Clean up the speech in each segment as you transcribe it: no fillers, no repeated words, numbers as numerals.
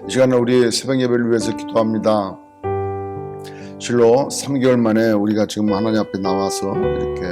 이 시간은 우리 새벽 예배를 위해서 기도합니다. 실로 3개월 만에 우리가 지금 하나님 앞에 나와서 이렇게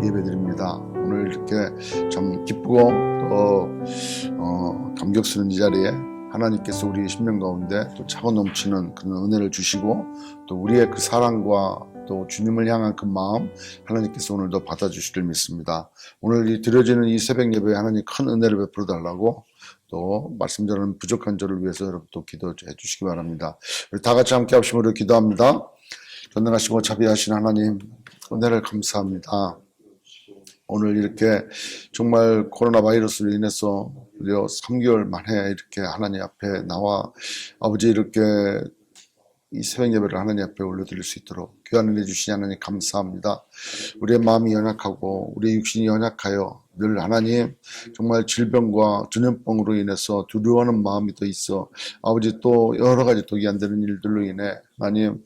예배드립니다. 오늘 이렇게 참 기쁘고 또 감격스러운 이 자리에 하나님께서 우리 심령 가운데 또 차고 넘치는 그런 은혜를 주시고 또 우리의 그 사랑과 또 주님을 향한 그 마음 하나님께서 오늘도 받아주실 줄 믿습니다. 오늘 이 드려지는 이 새벽 예배에 하나님 큰 은혜를 베풀어 달라고 또 말씀 전하는 부족한 저를 위해서 여러분 또 기도해 주시기 바랍니다. 우리 다 같이 함께 합심으로 기도합니다. 전능하시고 자비하신 하나님 은혜를 감사합니다. 오늘 이렇게 정말 코로나 바이러스로 인해서 3개월 만에 이렇게 하나님 앞에 나와 아버지 이렇게 이 새벽 예배를 하나님 앞에 올려드릴 수 있도록 귀한 은혜 주시니 하나님 감사합니다. 우리의 마음이 연약하고 우리의 육신이 연약하여 늘 하나님 정말 질병과 전염병으로 인해서 두려워하는 마음이 더 있어 아버지 또 여러 가지 독이 안 되는 일들로 인해 하나님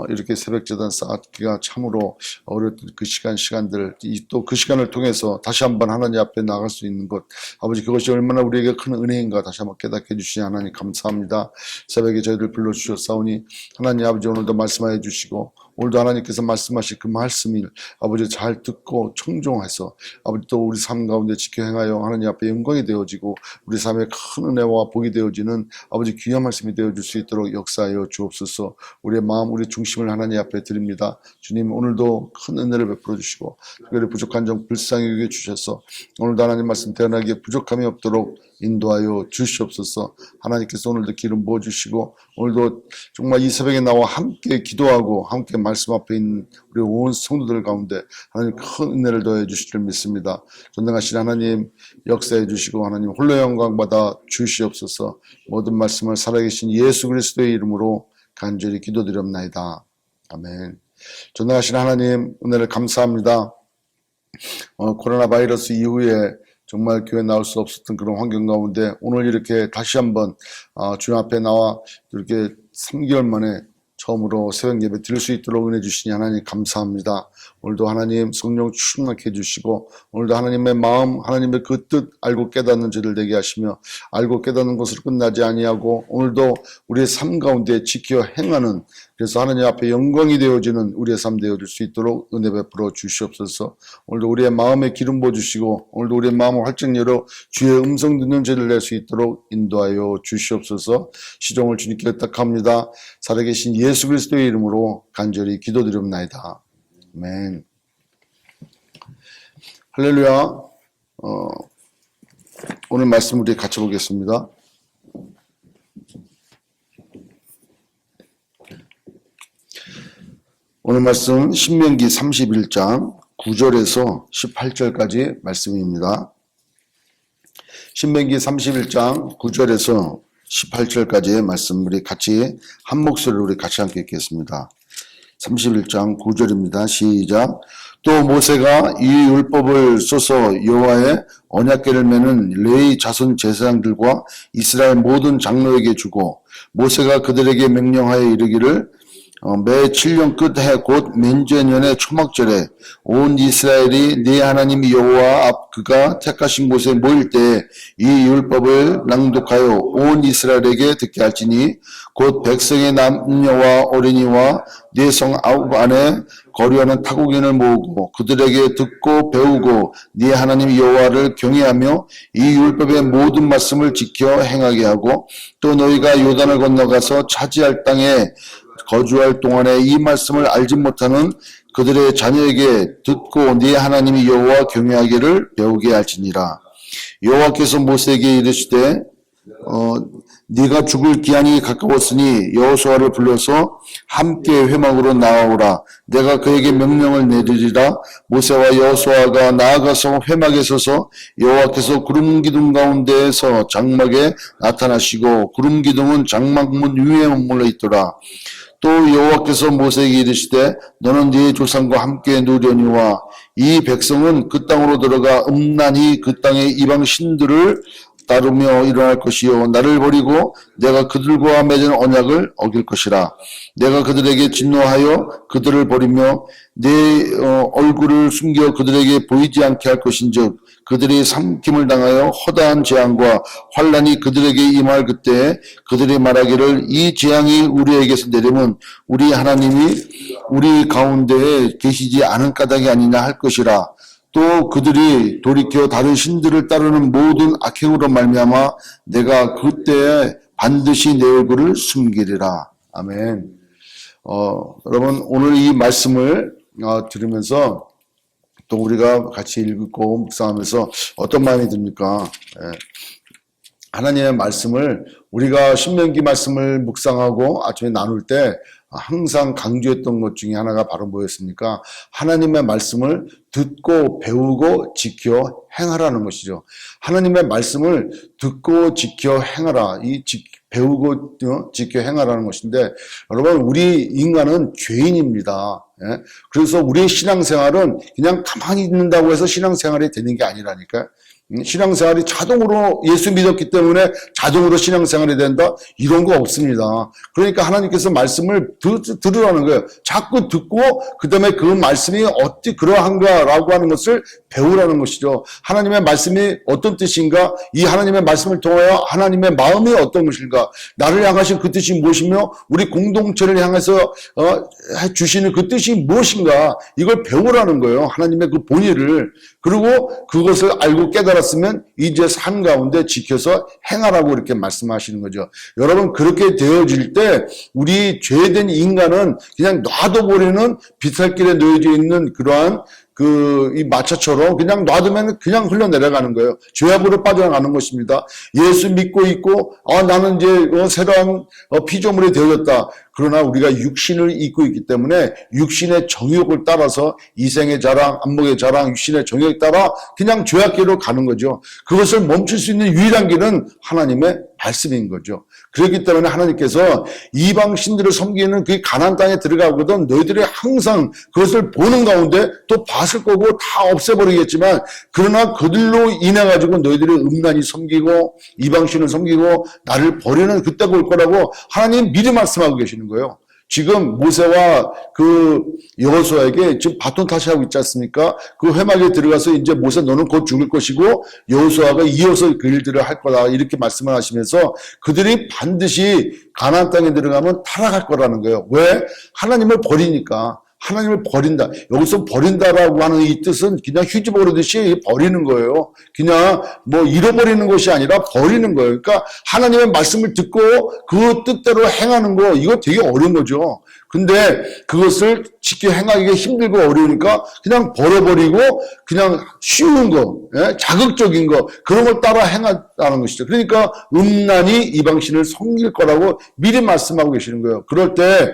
이렇게 새벽제단 쌓기가 참으로 어려웠던 그 시간들 또 그 시간을 통해서 다시 한번 하나님 앞에 나갈 수 있는 것 아버지 그것이 얼마나 우리에게 큰 은혜인가 다시 한번 깨닫게 해주시니 하나님 감사합니다. 새벽에 저희들 불러주셨사오니 하나님 아버지 오늘도 말씀하여 주시고 오늘도 하나님께서 말씀하신 그 말씀을 아버지 잘 듣고 청종해서 아버지 또 우리 삶 가운데 지켜 행하여 하나님 앞에 영광이 되어지고 우리 삶에 큰 은혜와 복이 되어지는 아버지 귀한 말씀이 되어줄 수 있도록 역사하여 주옵소서. 우리의 마음 우리 중심을 하나님 앞에 드립니다. 주님 오늘도 큰 은혜를 베풀어 주시고 특별히 부족한 점 불쌍히 여겨 주셔서 오늘도 하나님 말씀 대언하기에 부족함이 없도록 인도하여 주시옵소서. 하나님께서 오늘도 기름 부어주시고 오늘도 정말 이 새벽에 나와 함께 기도하고 함께 말씀 앞에 있는 우리 온 성도들 가운데 하나님 큰 은혜를 더해 주실 줄 믿습니다. 전능하신 하나님 역사해 주시고 하나님 홀로 영광 받아 주시옵소서. 모든 말씀을 살아계신 예수 그리스도의 이름으로 간절히 기도드렸나이다. 아멘. 전능하신 하나님 은혜를 감사합니다. 코로나 바이러스 이후에 정말 교회 나올 수 없었던 그런 환경 가운데 오늘 이렇게 다시 한번 주님 앞에 나와 이렇게 3개월 만에 처음으로 새벽 예배 드릴 수 있도록 은혜 주시니 하나님 감사합니다. 오늘도 하나님 성령 충만케 해주시고 오늘도 하나님의 마음 하나님의 그 뜻 알고 깨닫는 저들 되게 하시며 알고 깨닫는 것으로 끝나지 아니하고 오늘도 우리의 삶 가운데 지켜 행하는 그래서 하나님 앞에 영광이 되어지는 우리의 삶 되어질 수 있도록 은혜 베풀어 주시옵소서. 오늘도 우리의 마음에 기름 부어주시고 오늘도 우리의 마음을 활짝 열어 주의 음성 듣는 죄를 낼 수 있도록 인도하여 주시옵소서. 시종을 주님께 의탁합니다. 살아계신 예수 그리스도의 이름으로 간절히 기도드립나이다. 아멘. 할렐루야. 오늘 말씀 우리 같이 보겠습니다. 오늘 말씀 신명기 31장 9절에서 18절까지 말씀입니다. 신명기 31장 9절에서 18절까지의 말씀 우리 같이 한 목소리로 우리 같이 함께 읽겠습니다. 31장 9절입니다. 시작. 또 모세가 이 율법을 써서 여호와의 언약궤를 매는 레위 자손 제사장들과 이스라엘 모든 장로에게 주고 모세가 그들에게 명령하여 이르기를 매 7년 끝해 곧 맨제년의 초막절에 온 이스라엘이 네 하나님 여호와 앞 그가 택하신 곳에 모일 때에 이 율법을 낭독하여 온 이스라엘에게 듣게 할지니 곧 백성의 남녀와 어린이와 네 성 아홉 안에 거류하는 타국인을 모으고 그들에게 듣고 배우고 네 하나님 여호와를 경외하며 이 율법의 모든 말씀을 지켜 행하게 하고 또 너희가 요단을 건너가서 차지할 땅에 거주할 동안에 이 말씀을 알지 못하는 그들의 자녀에게 듣고 네 하나님이 여호와 경외하기를 배우게 할지니라. 여호와께서 모세에게 이르시되 네가 죽을 기한이 가까웠으니 여호수아를 불러서 함께 회막으로 나아오라. 내가 그에게 명령을 내리리라. 모세와 여호수아가 나아가서 회막에 서서 여호와께서 구름 기둥 가운데에서 장막에 나타나시고 구름 기둥은 장막문 위에 머물러 있더라. 또 여호와께서 모세에게 이르시되 너는 네 조상과 함께 누려니와 이 백성은 그 땅으로 들어가 음란히 그 땅의 이방 신들을 따르며 일어날 것이요 나를 버리고 내가 그들과 맺은 언약을 어길 것이라. 내가 그들에게 진노하여 그들을 버리며 내 얼굴을 숨겨 그들에게 보이지 않게 할 것인즉 그들이 삼킴을 당하여 허다한 재앙과 환란이 그들에게 임할 그때 그들이 말하기를 이 재앙이 우리에게서 내리면 우리 하나님이 우리 가운데에 계시지 않은 까닭이 아니냐 할 것이라. 또 그들이 돌이켜 다른 신들을 따르는 모든 악행으로 말미암아 내가 그때에 반드시 내 얼굴을 숨기리라. 아멘. 여러분 오늘 이 말씀을 들으면서 또 우리가 같이 읽고 묵상하면서 어떤 마음이 듭니까? 하나님의 말씀을 우리가 신명기 말씀을 묵상하고 아침에 나눌 때 항상 강조했던 것 중에 하나가 바로 뭐였습니까? 하나님의 말씀을 듣고 배우고 지켜 행하라는 것이죠. 하나님의 말씀을 듣고 지켜 행하라. 배우고 지켜 행하라는 것인데 여러분 우리 인간은 죄인입니다. 그래서 우리의 신앙생활은 그냥 가만히 있는다고 해서 신앙생활이 되는 게 아니라니까요. 신앙생활이 자동으로 예수 믿었기 때문에 자동으로 신앙생활이 된다? 이런 거 없습니다. 그러니까 하나님께서 말씀을 들으라는 거예요. 자꾸 듣고 그 다음에 그 말씀이 어떻게 그러한가라고 하는 것을 배우라는 것이죠. 하나님의 말씀이 어떤 뜻인가? 이 하나님의 말씀을 통하여 하나님의 마음이 어떤 것인가? 나를 향하신 그 뜻이 무엇이며 우리 공동체를 향해서 주시는 그 뜻이 무엇인가? 이걸 배우라는 거예요. 하나님의 그 본의를. 그리고 그것을 알고 깨달았으면 이제 삶 가운데 지켜서 행하라고 이렇게 말씀하시는 거죠. 여러분 그렇게 되어질 때 우리 죄된 인간은 그냥 놔둬버리는 비탈길에 놓여져 있는 그러한 이 마차처럼 그냥 놔두면 그냥 흘러내려가는 거예요. 죄악으로 빠져나가는 것입니다. 예수 믿고 있고 나는 이제 새로운 피조물이 되어졌다. 그러나 우리가 육신을 입고 있기 때문에 육신의 정욕을 따라서 이생의 자랑, 안목의 자랑, 육신의 정욕에 따라 그냥 죄악길로 가는 거죠. 그것을 멈출 수 있는 유일한 길은 하나님의 말씀인 거죠. 그렇기 때문에 하나님께서 이방 신들을 섬기는 그 가나안 땅에 들어가거든 너희들이 항상 그것을 보는 가운데 또 봤을 거고 다 없애버리겠지만 그러나 그들로 인해 가지고 너희들이 음란히 섬기고 이방 신을 섬기고 나를 버리는 그때가 올 거라고 하나님 미리 말씀하고 계시는 거예요. 지금 모세와 그 여호수아에게 지금 바톤 타시하고 있지 않습니까? 그 회막에 들어가서 이제 모세 너는 곧 죽을 것이고 여호수아가 이어서 그 일들을 할 거다 이렇게 말씀을 하시면서 그들이 반드시 가나안 땅에 들어가면 타락할 거라는 거예요. 왜? 하나님을 버리니까. 하나님을 버린다. 여기서 버린다라고 하는 이 뜻은 그냥 휴지 버리듯이 버리는 거예요. 그냥 잃어버리는 것이 아니라 버리는 거예요. 그러니까 하나님의 말씀을 듣고 그 뜻대로 행하는 거 이거 되게 어려운 거죠. 근데 그것을 지켜 행하기가 힘들고 어려우니까 그냥 버려버리고 그냥 쉬운 거, 자극적인 거 그런 걸 따라 행하라는 것이죠. 그러니까 음란히 이방신을 섬길 거라고 미리 말씀하고 계시는 거예요. 그럴 때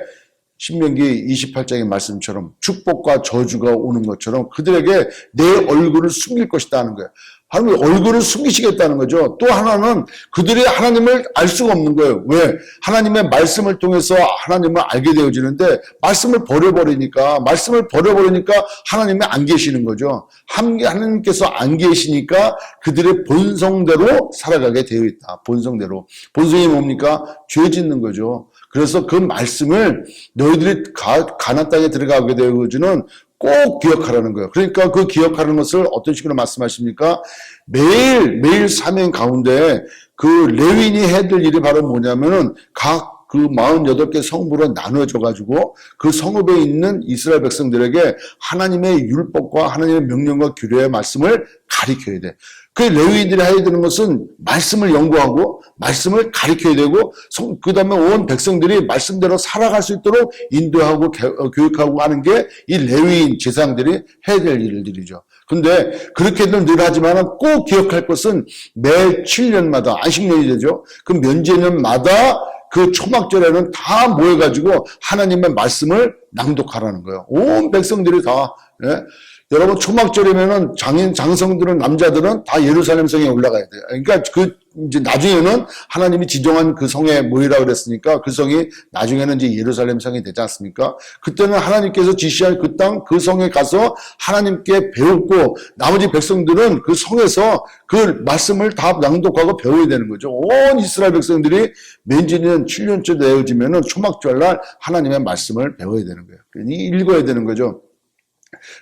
신명기 28장의 말씀처럼 축복과 저주가 오는 것처럼 그들에게 내 얼굴을 숨길 것이다 하는 거예요. 하나님 얼굴을 숨기시겠다는 거죠. 또 하나는 그들이 하나님을 알 수가 없는 거예요. 왜? 하나님의 말씀을 통해서 하나님을 알게 되어지는데 말씀을 버려버리니까 하나님이 안 계시는 거죠. 하나님께서 안 계시니까 그들의 본성대로 살아가게 되어 있다. 본성대로. 본성이 뭡니까? 죄 짓는 거죠. 그래서 그 말씀을 너희들이 가나안 땅에 들어가게 되어지는 꼭 기억하라는 거예요. 그러니까 그 기억하는 것을 어떤 식으로 말씀하십니까? 매일 사명 가운데 그 레위인이 해야 될 일이 바로 뭐냐면은 각 그 48개 성읍으로 나눠져가지고 그 성읍에 있는 이스라엘 백성들에게 하나님의 율법과 하나님의 명령과 규례의 말씀을 가르쳐야 돼. 그 레위인들이 해야 되는 것은 말씀을 연구하고 말씀을 가르쳐야 되고 그 다음에 온 백성들이 말씀대로 살아갈 수 있도록 인도하고 교육하고 하는 게 이 레위인 제사장들이 해야 될 일들이죠. 근데 그렇게는 늘 하지만 꼭 기억할 것은 매 7년마다 안식년이 되죠. 그 면제년마다 그 초막절에는 다 모여가지고 하나님의 말씀을 낭독하라는 거예요. 온 백성들이 다. 여러분 초막절이면은 장성들은 남자들은 다 예루살렘 성에 올라가야 돼요. 그러니까 이제 나중에는 하나님이 지정한 그 성에 모이라 그랬으니까 그 성이 나중에는 이제 예루살렘 성이 되지 않습니까? 그때는 하나님께서 지시한 그 땅, 그 성에 가서 하나님께 배우고 나머지 백성들은 그 성에서 그 말씀을 다 낭독하고 배워야 되는 거죠. 온 이스라엘 백성들이 매년 7년째 되어지면은 초막절날 하나님의 말씀을 배워야 되는 거예요. 읽어야 되는 거죠.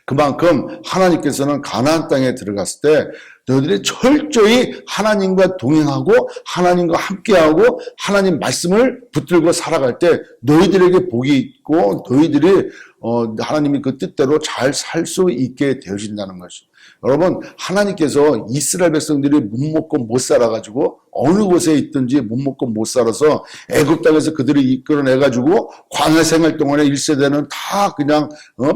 그만큼 하나님께서는 가나안 땅에 들어갔을 때 너희들이 철저히 하나님과 동행하고 하나님과 함께하고 하나님 말씀을 붙들고 살아갈 때 너희들에게 복이 있고 너희들이 하나님이 그 뜻대로 잘 살 수 있게 되어진다는 것이죠. 여러분, 하나님께서 이스라엘 백성들이 못 먹고 못 살아가지고 어느 곳에 있든지 못 먹고 못 살아서 애굽 땅에서 그들을 이끌어내가지고 광야 생활 동안에 1세대는 다 그냥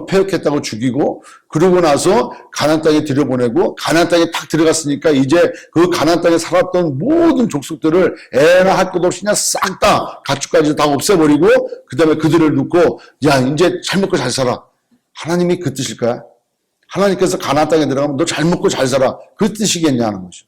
폐역했다고 죽이고 그러고 나서 가나안 땅에 들여보내고 가나안 땅에 딱 들어갔으니까 이제 그 가나안 땅에 살았던 모든 족속들을 애나 할 것 없이 그냥 싹 다 가축까지 다 없애버리고 그 다음에 그들을 놓고 야 이제 잘 먹고 잘 살아. 하나님이 그 뜻일까요? 하나님께서 가나안 땅에 들어가면 너 잘 먹고 잘 살아. 그 뜻이겠냐는 거죠.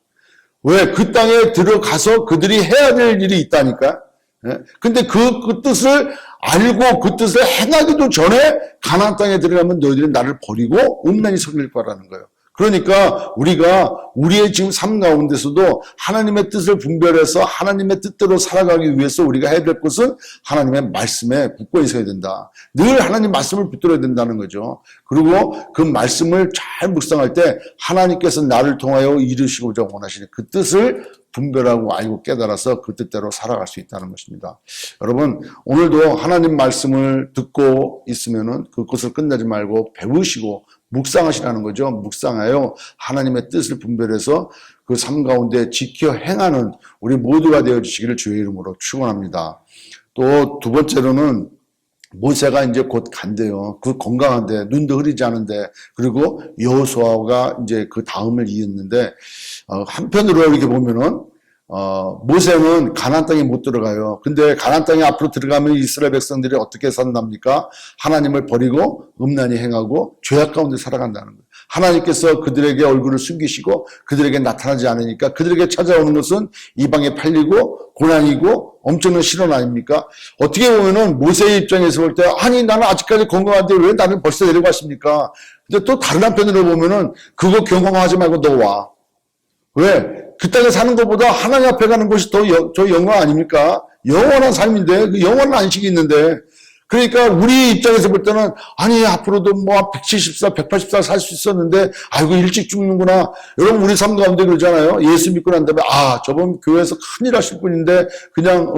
왜? 그 땅에 들어가서 그들이 해야 될 일이 있다니까. 예? 근데 그 뜻을 알고 그 뜻을 행하기도 전에 가나안 땅에 들어가면 너희들은 나를 버리고 음란히 섬길 거라는 거예요. 그러니까 우리가 우리의 지금 삶 가운데서도 하나님의 뜻을 분별해서 하나님의 뜻대로 살아가기 위해서 우리가 해야 될 것은 하나님의 말씀에 붙고 있어야 된다. 늘 하나님 말씀을 붙들어야 된다는 거죠. 그리고 그 말씀을 잘 묵상할 때 하나님께서 나를 통하여 이루시고자 원하시는 그 뜻을 분별하고 알고 깨달아서 그 뜻대로 살아갈 수 있다는 것입니다. 여러분, 오늘도 하나님 말씀을 듣고 있으면은 그것을 끝내지 말고 배우시고 묵상하시라는 거죠. 묵상하여 하나님의 뜻을 분별해서 그 삶 가운데 지켜 행하는 우리 모두가 되어주시기를 주의 이름으로 축원합니다. 또 두 번째로는 모세가 이제 곧 간대요. 그 건강한데 눈도 흐리지 않은데 그리고 여호수아가 이제 그 다음을 이었는데 한편으로 이렇게 보면은 모세는 가나안 땅에 못 들어가요. 근데 가나안 땅에 앞으로 들어가면 이스라엘 백성들이 어떻게 산답니까? 하나님을 버리고 음란히 행하고 죄악 가운데 살아간다는 거예요. 하나님께서 그들에게 얼굴을 숨기시고 그들에게 나타나지 않으니까 그들에게 찾아오는 것은 이방에 팔리고 고난이고 엄청난 시련 아닙니까? 어떻게 보면은 모세의 입장에서 볼 때 아니 나는 아직까지 건강한데 왜 나를 벌써 데려가십니까? 근데 또 다른 한편으로 보면은 그거 경험하지 말고 너 와. 왜? 그 땅에 사는 것보다 하나님 앞에 가는 것이 더 영광 아닙니까? 영원한 삶인데, 그 영원한 안식이 있는데. 그러니까 우리 입장에서 볼 때는, 아니, 앞으로도 뭐 174, 180살 살 수 있었는데, 아이고, 일찍 죽는구나. 여러분, 우리 삶 가운데 그러잖아요. 예수 믿고 난 다음에, 저번 교회에서 큰일 하실 분인데, 그냥,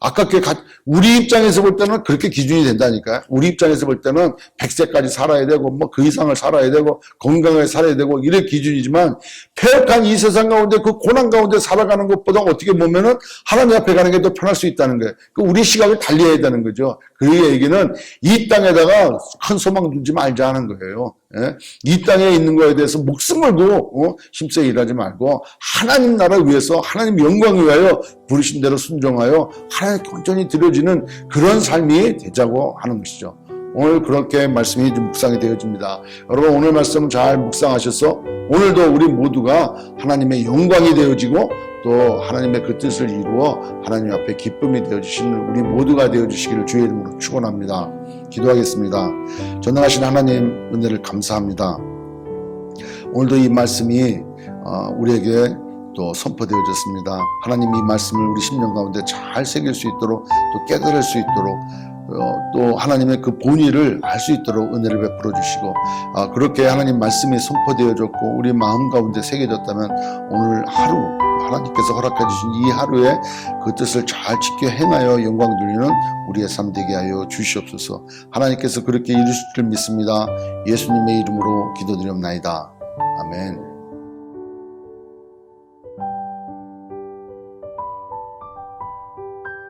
아깝게 우리 입장에서 볼 때는 그렇게 기준이 된다니까요. 우리 입장에서 볼 때는 100세까지 살아야 되고 뭐 그 이상을 살아야 되고 건강하게 살아야 되고 이래 기준이지만 폐역한 이 세상 가운데 그 고난 가운데 살아가는 것보다 어떻게 보면은 하나님 앞에 가는 게 더 편할 수 있다는 거예요. 우리 시각을 달리해야 되는 거죠. 그 얘기는 이 땅에다가 큰 소망 두지 말자는 거예요. 예? 이 땅에 있는 거에 대해서 목숨 걸고 힘써 일하지 말고 하나님 나라 위해서 하나님 영광을 위하여 부르신 대로 순종하여 하나님 온전히 드려지는 그런 삶이 되자고 하는 것이죠. 오늘 그렇게 말씀이 좀 묵상이 되어집니다. 여러분 오늘 말씀 잘 묵상하셔서 오늘도 우리 모두가 하나님의 영광이 되어지고 또 하나님의 그 뜻을 이루어 하나님 앞에 기쁨이 되어주시는 우리 모두가 되어주시기를 주의 이름으로 축원합니다. 기도하겠습니다. 전능하신 하나님 은혜를 감사합니다. 오늘도 이 말씀이 우리에게 또 선포되어졌습니다. 하나님 이 말씀을 우리 심령 가운데 잘 새길 수 있도록 또 깨달을 수 있도록 또 하나님의 그 본의를 알 수 있도록 은혜를 베풀어 주시고 그렇게 하나님 말씀이 선포되어졌고 우리 마음 가운데 새겨졌다면 오늘 하루 하나님께서 허락해 주신 이 하루에 그 뜻을 잘 지켜 행하여 영광 돌리는 우리의 삶 되게 하여 주시옵소서. 하나님께서 그렇게 이루실 줄 믿습니다. 예수님의 이름으로 기도드리옵나이다. 아멘.